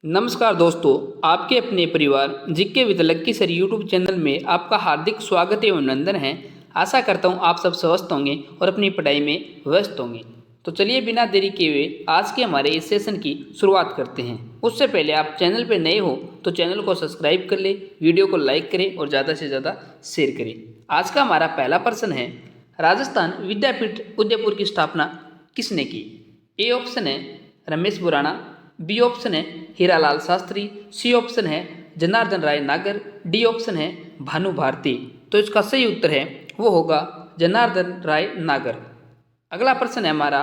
नमस्कार दोस्तों, आपके अपने परिवार GK with lucky sir YouTube channel में आपका हार्दिक स्वागत एवं अभिनंदन है। आशा करता हूँ आप सब स्वस्थ होंगे और अपनी पढ़ाई में व्यस्त होंगे। तो चलिए बिना देरी किए हुए आज के हमारे इस सेशन की शुरुआत करते हैं। उससे पहले आप चैनल पर नए हो तो चैनल को सब्सक्राइब कर ले, वीडियो को लाइक करें और ज़्यादा से ज़्यादा शेयर करें। आज का हमारा पहला प्रश्न है, राजस्थान विद्यापीठ उदयपुर की स्थापना किसने की? ए ऑप्शन है रमेश बुराना, बी ऑप्शन है हीरालाल शास्त्री, सी ऑप्शन है जनार्दन राय नागर, डी ऑप्शन है भानु भारती। तो इसका सही उत्तर है वो होगा जनार्दन राय नागर। अगला प्रश्न है हमारा,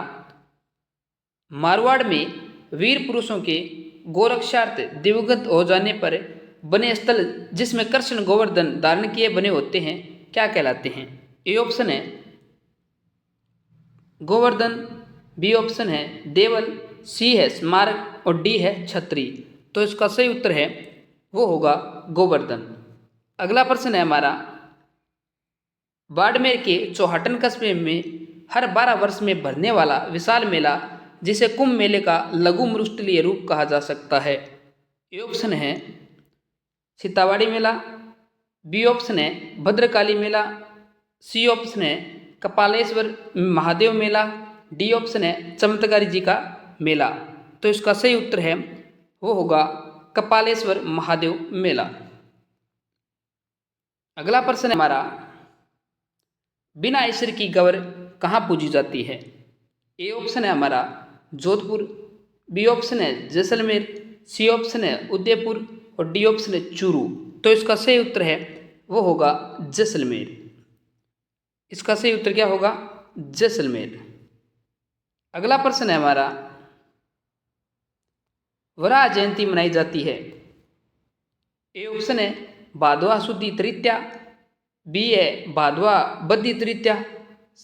मारवाड़ में वीर पुरुषों के गोरक्षार्थ दिवंगत हो जाने पर बने स्थल जिसमें कृष्ण गोवर्धन धारण किए बने होते हैं क्या कहलाते हैं? ए ऑप्शन है गोवर्धन, बी ऑप्शन है देवल, सी है स्मारक और डी है छत्री। तो इसका सही उत्तर है वो होगा गोवर्धन। अगला प्रश्न है हमारा, बाड़मेर के चौहटन कस्बे में हर 12 वर्ष में भरने वाला विशाल मेला जिसे कुंभ मेले का लघु मृष्टलीय रूप कहा जा सकता है? ए ऑप्शन है सीतावाड़ी मेला, बी ऑप्शन है भद्रकाली मेला, सी ऑप्शन है कपालेश्वर महादेव मेला, डी ऑप्शन है चमत्कारी जी का मेला। तो इसका सही उत्तर है वो होगा कपालेश्वर महादेव मेला। अगला प्रश्न है हमारा, बिना ईश्वर की गौर कहाँ पूजी जाती है? ए ऑप्शन है हमारा जोधपुर, बी ऑप्शन है जैसलमेर, सी ऑप्शन है उदयपुर और डी ऑप्शन है चूरू। तो इसका सही उत्तर है वो होगा जैसलमेर। इसका सही उत्तर क्या होगा? जैसलमेर। अगला प्रश्न है हमारा, वराह जयंती मनाई जाती है? ए ऑप्शन है भादवा शुद्धी तृतीया, बी है भादवा बद्धी तृतीया,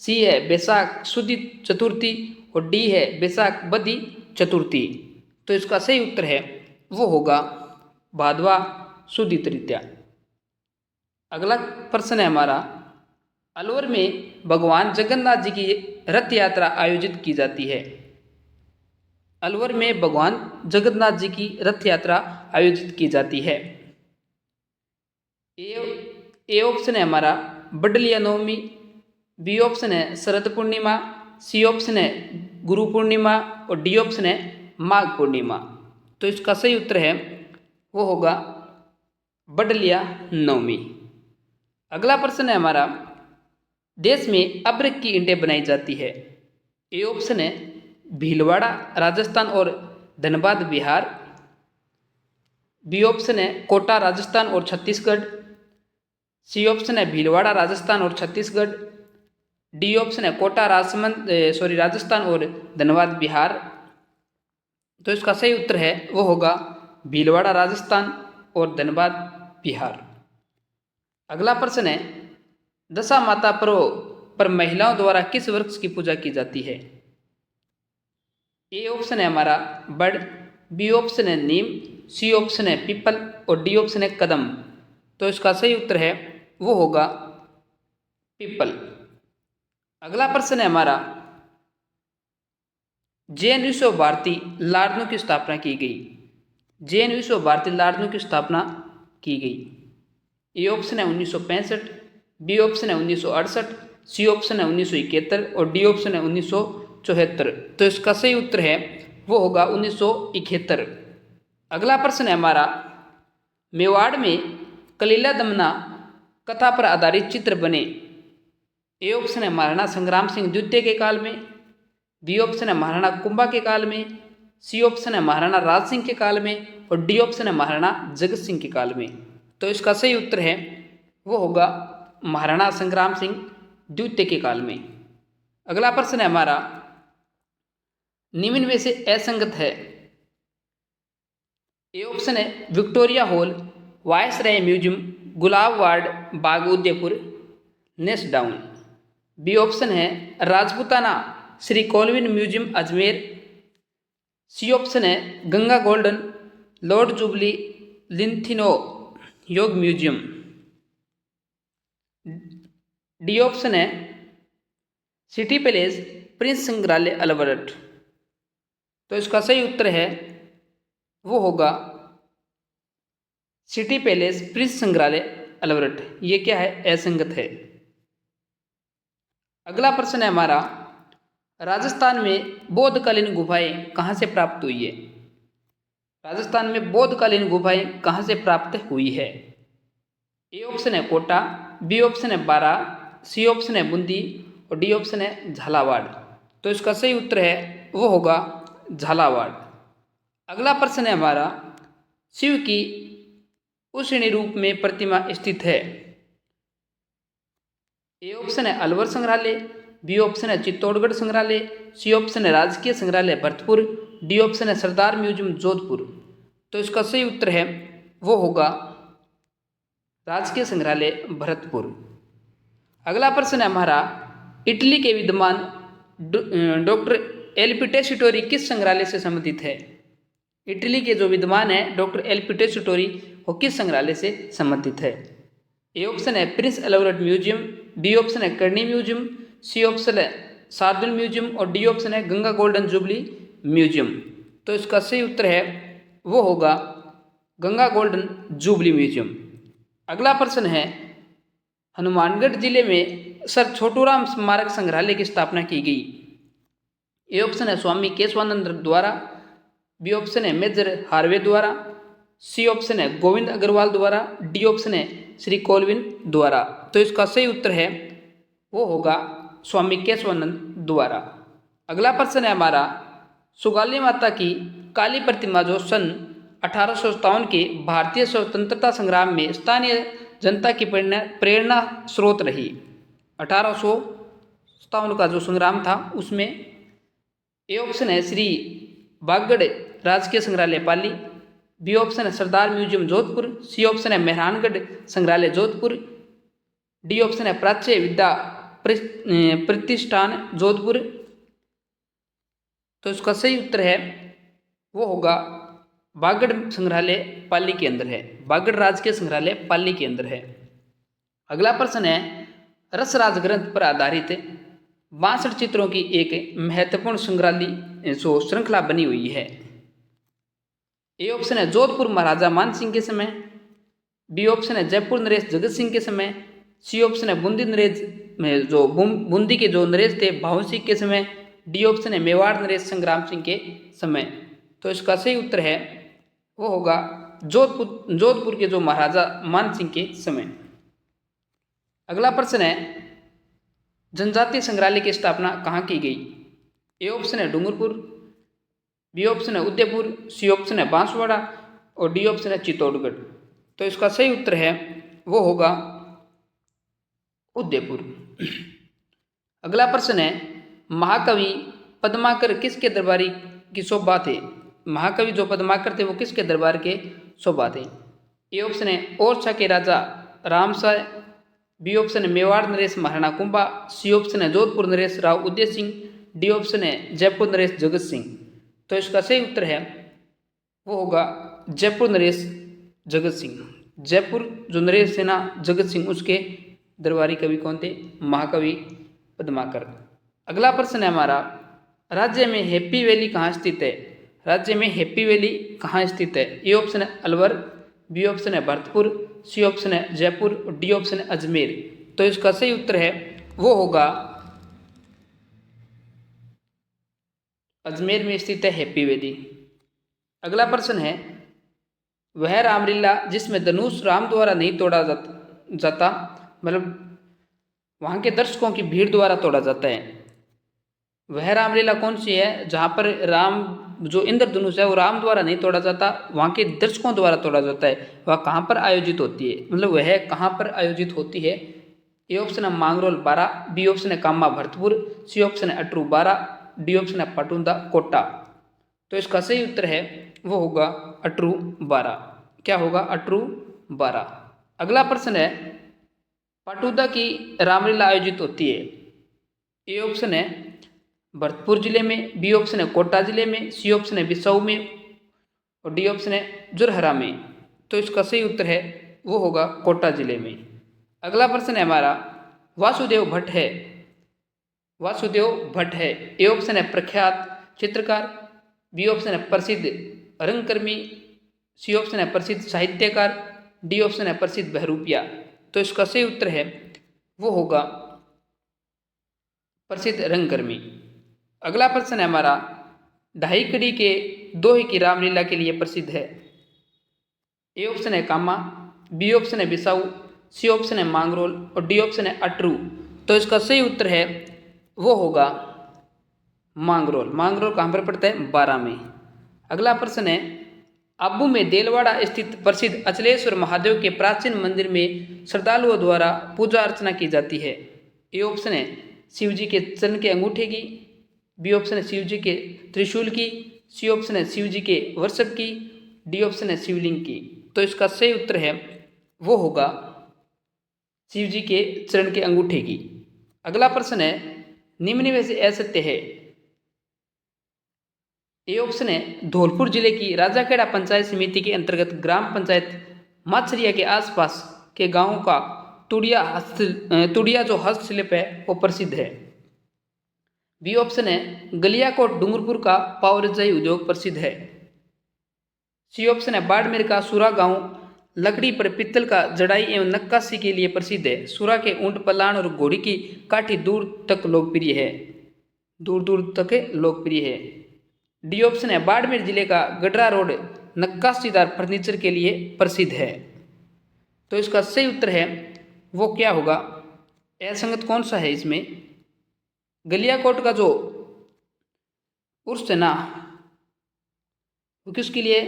सी है बैसाख शुद्धी चतुर्थी और डी है बैसाख बद्धी चतुर्थी। तो इसका सही उत्तर है वो होगा भादवा शुद्धी तृतीया। अगला प्रश्न है हमारा, अलवर में भगवान जगन्नाथ जी की रथ यात्रा आयोजित की जाती है? अलवर में भगवान जगन्नाथ जी की रथ यात्रा आयोजित की जाती है। ए ऑप्शन है हमारा बडलिया नवमी, बी ऑप्शन है शरद पूर्णिमा, सी ऑप्शन है गुरु पूर्णिमा और डी ऑप्शन है माघ पूर्णिमा। तो इसका सही उत्तर है वो होगा बडलिया नवमी। अगला प्रश्न है हमारा, देश में अब्रक की ईंटें बनाई जाती है? ए ऑप्शन है भीलवाड़ा राजस्थान और धनबाद बिहार, बी ऑप्शन है कोटा राजस्थान और छत्तीसगढ़, सी ऑप्शन है भीलवाड़ा राजस्थान और छत्तीसगढ़, डी ऑप्शन है कोटा राजस्थान और धनबाद बिहार। तो इसका सही उत्तर है वो होगा भीलवाड़ा राजस्थान और धनबाद बिहार। अगला प्रश्न है, दशा माता पर्व पर महिलाओं द्वारा किस वृक्ष की पूजा की जाती है? ए ऑप्शन है हमारा बड़, बी ऑप्शन है नीम, सी ऑप्शन है पीपल और डी ऑप्शन है कदम। तो इसका सही उत्तर है वो होगा पीपल। अगला प्रश्न है हमारा, जैन विश्व भारती लार्डनों की स्थापना की गई? जैन विश्व भारती लार्डनों की स्थापना की गई। ए ऑप्शन है 1965, बी ऑप्शन है 1968, सी ऑप्शन है 1971 और डी ऑप्शन है 1974। तो इसका सही उत्तर है वो होगा 1971। अगला प्रश्न है हमारा, मेवाड़ में कलीला दमना कथा पर आधारित चित्र बने? ए ऑप्शन है महाराणा संग्राम सिंह द्वितीय के काल में, बी ऑप्शन है महाराणा कुंभा के काल में, सी ऑप्शन है महाराणा राज सिंह के काल में और डी ऑप्शन है महाराणा जगत सिंह के काल में। तो इसका सही उत्तर है वो होगा महाराणा संग्राम सिंह द्वितीय के काल में। अगला प्रश्न है हमारा, निम्न में से असंगत है? ए ऑप्शन है Victoria hall, viceroy museum, Gulab वार्ड बाग उदयपुर, नेस्ट डाउन। बी ऑप्शन है Rajputana Shri Colvin museum Ajmer, C option है गंगा गोल्डन लॉर्ड जुबली लिंथिनो योग म्यूजियम, डी ऑप्शन है सिटी पैलेस प्रिंस संग्रहालय अलवर। तो इसका सही उत्तर है वो होगा सिटी पैलेस प्रिंस संग्रहालय अलवरट। ये क्या है? असंगत है। अगला प्रश्न है हमारा, राजस्थान में बौद्धकालीन गुफाएं कहाँ से प्राप्त हुई है? राजस्थान में बौद्धकालीन गुफाएं कहाँ से प्राप्त हुई है? ए ऑप्शन है कोटा, बी ऑप्शन है बारा, सी ऑप्शन है बूंदी और डी ऑप्शन है झालावाड़। तो इसका सही उत्तर है वो होगा झालावाड़। अगला प्रश्न है हमारा, शिव की उष्णी रूप में प्रतिमा स्थित है? ए ऑप्शन है अलवर संग्रहालय, बी ऑप्शन है चित्तौड़गढ़ संग्रहालय, सी ऑप्शन है राजकीय संग्रहालय भरतपुर, डी ऑप्शन है सरदार म्यूजियम जोधपुर। तो इसका सही उत्तर है वो होगा राजकीय संग्रहालय भरतपुर। अगला प्रश्न है हमारा, इटली के विद्वान डॉक्टर एल पी टेस्टोरी किस संग्रहालय से संबंधित है? इटली के जो विद्वान है डॉक्टर एल पी टेस्टोरी वो किस संग्रहालय से संबंधित है? ए ऑप्शन है Prince Albert Museum, B option है कर्नी म्यूजियम, सी ऑप्शन है शार्दुल म्यूजियम और डी ऑप्शन है गंगा गोल्डन जुबली म्यूजियम। तो इसका सही उत्तर है वो होगा गंगा गोल्डन जुबली म्यूजियम। अगला प्रश्न है, हनुमानगढ़ जिले में सर छोटूराम स्मारक संग्रहालय की स्थापना की गई? ए ऑप्शन है स्वामी केशवानंद द्वारा, बी ऑप्शन है मेजर हार्वे द्वारा, सी ऑप्शन है गोविंद अग्रवाल द्वारा, डी ऑप्शन है श्री कोलविन द्वारा। तो इसका सही उत्तर है वो होगा स्वामी केशवानंद द्वारा। अगला प्रश्न है हमारा, सुगाली माता की काली प्रतिमा जो सन 1857 के भारतीय स्वतंत्रता संग्राम में स्थानीय जनता की प्रेरणा स्रोत रही। 1857 का जो संग्राम था उसमें ए ऑप्शन है श्री बागड़ राजकीय संग्रहालय पाली, बी ऑप्शन है सरदार म्यूजियम जोधपुर, सी ऑप्शन है मेहरानगढ़ संग्रहालय जोधपुर, डी ऑप्शन है प्राच्य विद्या प्रतिष्ठान जोधपुर। तो इसका सही उत्तर है वो होगा बागड़ संग्रहालय पाली के अंदर है, बागड़ राजकीय संग्रहालय पाली के अंदर है। अगला प्रश्न है, रसराज ग्रंथ पर आधारित 62 चित्रों की एक महत्वपूर्ण संग्रहालय जो श्रृंखला बनी हुई है। ए ऑप्शन है जोधपुर महाराजा मान सिंह के समय, बी ऑप्शन है जयपुर नरेश जगत सिंह के समय, सी ऑप्शन है बूंदी नरेश में जो बूंदी के जो नरेश थे भावन सिंह के समय, डी ऑप्शन है मेवाड़ नरेश संग्राम सिंह के समय। तो इसका सही उत्तर है वो होगा जोधपुर के जो महाराजा मान सिंह के समय। अगला प्रश्न है, जनजातीय संग्रहालय की स्थापना कहाँ की गई? ए ऑप्शन है डूंगरपुर, बी ऑप्शन है उदयपुर, सी ऑप्शन है बांसवाड़ा और डी ऑप्शन है चित्तौड़गढ़। तो इसका सही उत्तर है वो होगा उदयपुर। अगला प्रश्न है, महाकवि पद्माकर किसके दरबारी की शोभा थे? महाकवि जो पद्माकर थे वो किसके दरबार के शोभा थे? ए ऑप्शन है ओरछा के राजा रामसाय, बी ऑप्शन है मेवाड़ नरेश महाराणा कुंभा, सी ऑप्शन है जोधपुर नरेश राव उदय सिंह, डी ऑप्शन है जयपुर नरेश जगत सिंह। तो इसका सही उत्तर है वो होगा जयपुर नरेश जगत सिंह। जयपुर जो नरेश सेना जगत सिंह उसके दरबारी कवि कौन थे? महाकवि पद्माकर। अगला प्रश्न है हमारा, राज्य में हैप्पी वैली कहाँ स्थित है? राज्य में हैप्पी वैली कहाँ स्थित है? ए ऑप्शन है अलवर, बी ऑप्शन है भरतपुर, सी ऑप्शन है जयपुर और डी ऑप्शन है अजमेर। तो इसका सही उत्तर है वो होगा अजमेर में स्थित है हैप्पी वैली। अगला प्रश्न है, वह रामलीला जिसमें धनुष राम द्वारा नहीं तोड़ा जाता मतलब वहाँ के दर्शकों की भीड़ द्वारा तोड़ा जाता है, वह रामलीला कौन सी है जहाँ पर राम जो इंद्रधनुष है वो राम द्वारा नहीं तोड़ा जाता, वहाँ के दर्शकों द्वारा तोड़ा जाता है? वह कहाँ पर आयोजित होती है, मतलब वह कहाँ पर आयोजित होती है? ए ऑप्शन है मांगरोल बारा, बी ऑप्शन है कामा भरतपुर, सी ऑप्शन है अटरू बारा, डी ऑप्शन है पटुंदा कोटा। तो इसका सही उत्तर है वो होगा अटरू बारा। क्या होगा? अटरू बारा। अगला प्रश्न है, पाटुदा की रामलीला आयोजित होती है? ए ऑप्शन है भरतपुर जिले में, बी ऑप्शन है कोटा जिले में, सी ऑप्शन है बिसाऊ में और डी ऑप्शन है जुरहरा में। तो इसका सही उत्तर है वो होगा कोटा जिले में। अगला प्रश्न है हमारा, वासुदेव भट्ट है, वासुदेव भट्ट है, ए ऑप्शन है प्रख्यात चित्रकार, बी ऑप्शन है प्रसिद्ध रंगकर्मी, सी ऑप्शन है प्रसिद्ध साहित्यकार, डी ऑप्शन है प्रसिद्ध बहरूपिया। तो इसका सही उत्तर है वो होगा प्रसिद्ध रंगकर्मी। अगला प्रश्न है हमारा, ढाई कड़ी के दोहे की रामलीला के लिए प्रसिद्ध है। ए ऑप्शन है कामा, बी ऑप्शन है बिसाऊ, सी ऑप्शन है मांगरोल और डी ऑप्शन है अटरू। तो इसका सही उत्तर है वो होगा मांगरोल। मांगरोल कहाँ पर पड़ता है? 12 में। अगला प्रश्न है, आबू में देलवाड़ा स्थित प्रसिद्ध अचलेश्वर महादेव के प्राचीन मंदिर में श्रद्धालुओं द्वारा पूजा अर्चना की जाती है। ए ऑप्शन है शिव जी के चरण के अंगूठे की, बी ऑप्शन है शिव जी के त्रिशूल की, सी ऑप्शन है शिव जी के वर्षभ की, डी ऑप्शन है शिवलिंग की। तो इसका सही उत्तर है वो होगा शिव जी के चरण के अंगूठे की। अगला प्रश्न है, निम्न में से असत्य है। ए ऑप्शन है धौलपुर जिले की राजाखेड़ा पंचायत समिति के अंतर्गत ग्राम पंचायत माछरिया के आसपास के गांवों का तुड़िया जो हस्तशिल्प है वो प्रसिद्ध है। बी ऑप्शन है गलियाकोट डूंगरपुर का पावरजाई उद्योग प्रसिद्ध है। सी ऑप्शन है बाड़मेर का सूरा गांव लकड़ी पर पित्तल का जड़ाई एवं नक्काशी के लिए प्रसिद्ध है। सूरा के ऊंट पलाण और घोड़ी की काठी दूर तक लोकप्रिय है, दूर दूर तक लोकप्रिय है। डी ऑप्शन है बाड़मेर जिले का गडरा रोड नक्काशीदार फर्नीचर के लिए प्रसिद्ध है। तो इसका सही उत्तर है वो क्या होगा? असंगत कौन सा है इसमें? गलियाकोट का जो उर्स है ना वो किसके लिए?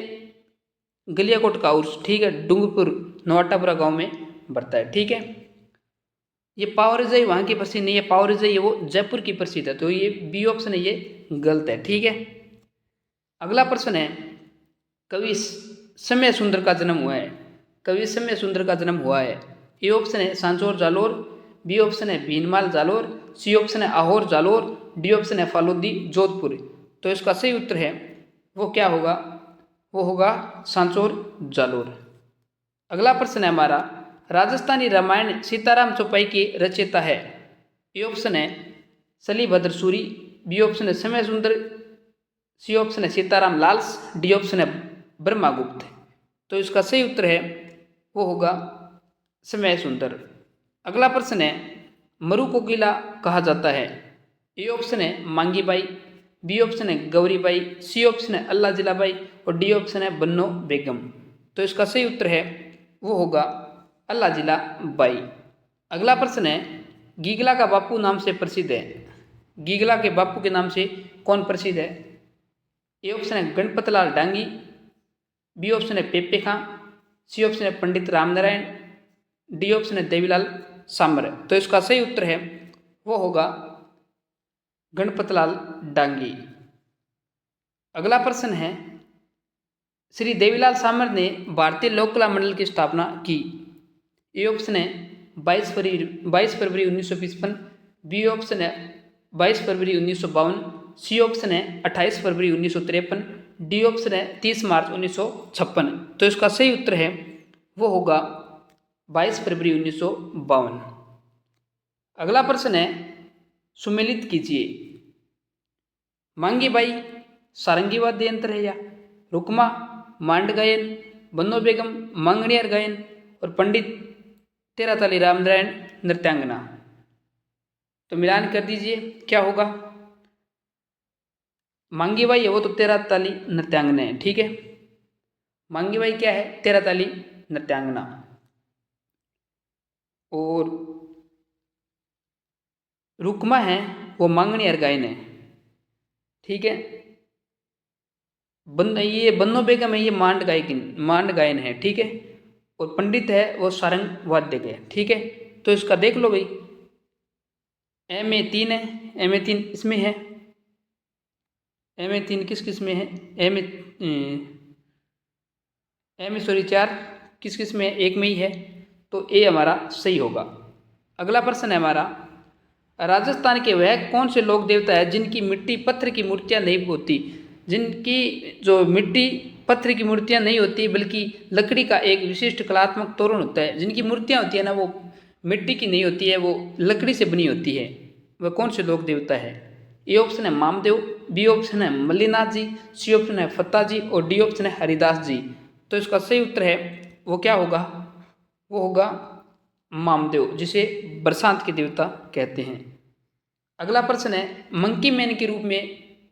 गलियाकोट का उर्स, ठीक है, डूंगरपुर नवाटापुरा गांव में बढ़ता है, ठीक है। ये पावरजाई वहाँ की प्रसिद्ध नहीं है, पावरजाई वो जयपुर की प्रसिद्ध है। तो ये बी ऑप्शन है, ये गलत है, ठीक है। अगला प्रश्न है, कवि समय सुंदर का जन्म हुआ है। कवि समय सुंदर का जन्म हुआ है। ए ऑप्शन है सांचौर जालोर, बी ऑप्शन है भीनमाल जालोर, सी ऑप्शन है आहोर जालोर, डी ऑप्शन है फालोदी जोधपुर। तो इसका सही उत्तर है वो क्या होगा? वो होगा सांचौर जालोर। अगला प्रश्न है हमारा, राजस्थानी रामायण सीताराम चौपाई के रचयिता है। ए ऑप्शन है शलीभद्र सूरी, बी ऑप्शन है समय सुंदर, सी ऑप्शन है सीताराम लाल्स, डी ऑप्शन है ब्रह्मागुप्त। तो इसका सही उत्तर है वो होगा समय सुंदर। अगला प्रश्न है, मरु कोकिला कहा जाता है। ए ऑप्शन है मांगी बाई, बी ऑप्शन है गौरी बाई, सी ऑप्शन है अल्लाह जिला बाई और डी ऑप्शन है बन्नो बेगम। तो इसका सही उत्तर है वो होगा अल्लाह जिला बाई। अगला प्रश्न है, गीगला का बापू नाम से प्रसिद्ध है। गीगला के बापू के नाम से कौन प्रसिद्ध है? ए ऑप्शन है गणपतलाल डांगी, बी ऑप्शन है पेपे खां, सी ऑप्शन है पंडित रामनारायण, डी ऑप्शन है देवीलाल सामर। तो इसका सही उत्तर है वो होगा गणपतलाल डांगी। अगला प्रश्न है, श्री देवीलाल सामर ने भारतीय लोक कला मंडल की स्थापना की। ए ऑप्शन है 22 फरवरी 1955, बी ऑप्शन है 22 फरवरी 1952, सी ऑप्शन है 28 फरवरी 1953, डी ऑप्शन है 30 मार्च 1956। तो इसका सही उत्तर है वो होगा 22 फरवरी 1952। अगला प्रश्न है, सुमेलित कीजिए। मांगी बाई सारंगी वाद्य यंत्र है या रुकमा मांड गायन, बन्नो बेगम मांगणियार गायन और पंडित तेराताली रामनारायण नृत्यांगना। तो मिलान कर दीजिए क्या होगा? मांगी बाई है वो तो तेराताली नृत्यांगना है, ठीक है। मांगी बाई क्या है? तेराताली नृत्यांगना। और रुकमा है वो मांगणियार गायन है, ठीक है। ये बन्नो बेगम है ये मांड गायन है, ठीक है। और पंडित है वो सारंग वाद्य है, ठीक है। तो इसका देख लो भाई, एम ए 3 है, एम ए 3 इसमें है, एम ए 3 किस में है? एम ए सॉरी 4 किस में है? एक में ही है। तो ए हमारा सही होगा। अगला प्रश्न है हमारा, राजस्थान के वह कौन से लोक देवता है जिनकी मिट्टी पत्थर की मूर्तियां नहीं होती? जिनकी जो मिट्टी पत्थर की मूर्तियां नहीं होती बल्कि लकड़ी का एक विशिष्ट कलात्मक तोरण होता है। जिनकी मूर्तियां होती है ना वो मिट्टी की नहीं होती है, वो लकड़ी से बनी होती है। वह कौन से लोक देवता है? ए ऑप्शन है मामदेव, बी ऑप्शन है मल्लीनाथ जी, सी ऑप्शन है फत्ता जी और डी ऑप्शन है हरिदास जी। तो इसका सही उत्तर है वो क्या होगा, वो होगा मामदेव, जिसे बरसात के देवता कहते हैं। अगला प्रश्न है मंकी मैन के रूप में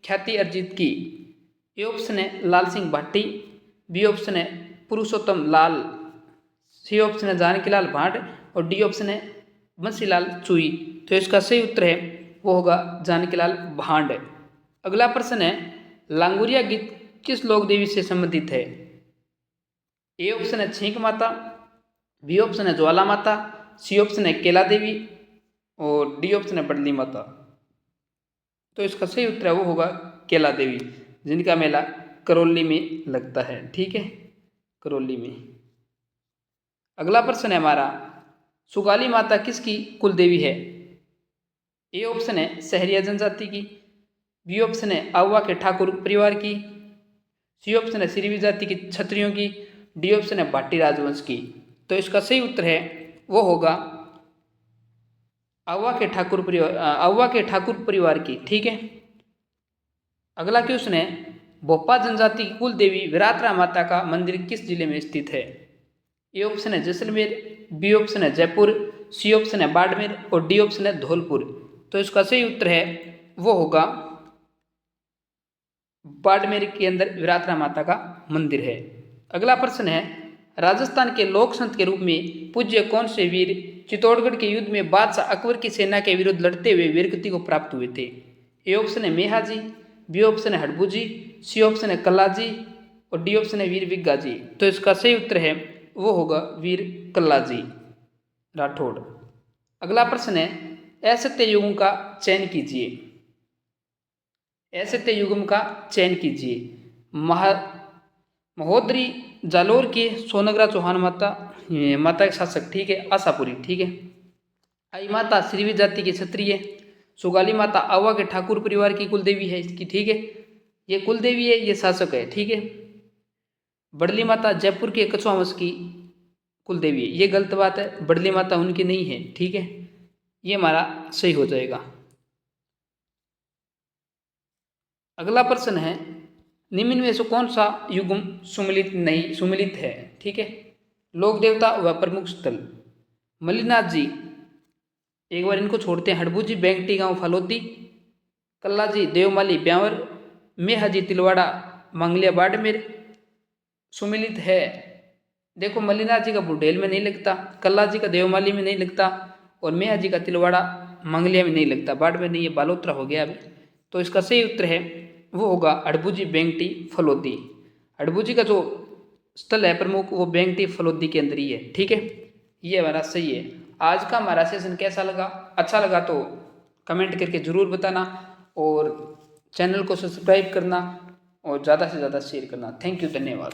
ख्याति अर्जित की। ए ऑप्शन है लाल सिंह भाटी, बी ऑप्शन है पुरुषोत्तम लाल, सी ऑप्शन है जानकीलाल भाट और डी ऑप्शन है बंसीलाल चुई। तो इसका सही उत्तर है वो होगा जानकीलाल भांड। अगला प्रश्न है लांगुरिया गीत किस लोक देवी से संबंधित है। ए ऑप्शन है छींक माता, बी ऑप्शन है ज्वाला माता, सी ऑप्शन है केला देवी और डी ऑप्शन है बडली माता। तो इसका सही उत्तर है वो होगा केला देवी, जिनका मेला करौली में लगता है। ठीक है, करौली में। अगला प्रश्न है हमारा सुगाली माता किसकी कुल देवी है। ए ऑप्शन है सहरिया जनजाति की, बी ऑप्शन है आवा के ठाकुर परिवार की, सी ऑप्शन है सिरवी जाति की क्षत्रियों की, डी ऑप्शन है भाटी राजवंश की। तो इसका सही उत्तर है वो होगा आवा के ठाकुर परिवार की। ठीक है। अगला क्वेश्चन है भोपा जनजाति की कुल देवी विराटरा माता का मंदिर किस जिले में स्थित है। ए ऑप्शन है जैसलमेर, बी ऑप्शन है जयपुर, सी ऑप्शन है बाड़मेर और डी ऑप्शन है धौलपुर। तो इसका सही उत्तर है वो होगा बाड़मेर के अंदर विराटरा माता का मंदिर है। अगला प्रश्न है राजस्थान के लोक संत के रूप में पूज्य कौन से वीर चित्तौड़गढ़ के युद्ध में बादशाह अकबर की सेना के विरुद्ध लड़ते हुए वीरगति को प्राप्त हुए थे। ए ऑप्शन है मेहा जी, बी ऑप्शन है हड़बू जी, सी ऑप्शन है कल्ला जी और डी ऑप्शन है वीर विग्गा जी। तो इसका सही उत्तर है वो होगा वीर कल्ला जी राठौड़। अगला प्रश्न है असत्य युग्म का चयन कीजिए। असत्य युग्म का चयन कीजिए। महोदरी जालोर के सोनगरा चौहान माता के शासक। ठीक है, आशापुरी। ठीक है। आई माता श्रीवी जाति के क्षत्रिय। सुगाली माता आवा के ठाकुर परिवार की कुल देवी है इसकी। ठीक है, ये कुल देवी है, ये शासक है। ठीक है। बडली माता जयपुर के कछुआ वंश की कुल देवी है, ये गलत बात है, बडली माता उनकी नहीं है। ठीक है, ये हमारा सही हो जाएगा। अगला प्रश्न है निम्न में से कौन सा युग्म सुमिलित है। ठीक है। लोक देवता व प्रमुख स्थल। मल्लीनाथ जी, एक बार इनको छोड़ते हैं, हड़बू जी बैंकटी गांव फलोदी, कल्ला जी देवमाली ब्यावर, मेहा जी तिलवाड़ा मंगलिया बाड़मेर। सुमिलित है, देखो मल्लीनाथ जी का बुढ़ेल में नहीं लगता, कल्ला जी का देवमाली में नहीं लगता और मेहा जी का तिलवाड़ा मंगलिया में नहीं लगता, बाड़मेर नहीं, ये बालोतरा हो गया अभी। तो इसका सही उत्तर है वो होगा हड़बूजी बेंगटी फलोदी। हड़बूजी का जो स्थल है प्रमुख वो बेंगटी फलोदी के अंदर ही है। ठीक है, ये हमारा सही है। आज का हमारा सेशन कैसा लगा, अच्छा लगा तो कमेंट करके ज़रूर बताना और चैनल को सब्सक्राइब करना और ज़्यादा से ज़्यादा शेयर करना। थैंक यू, धन्यवाद।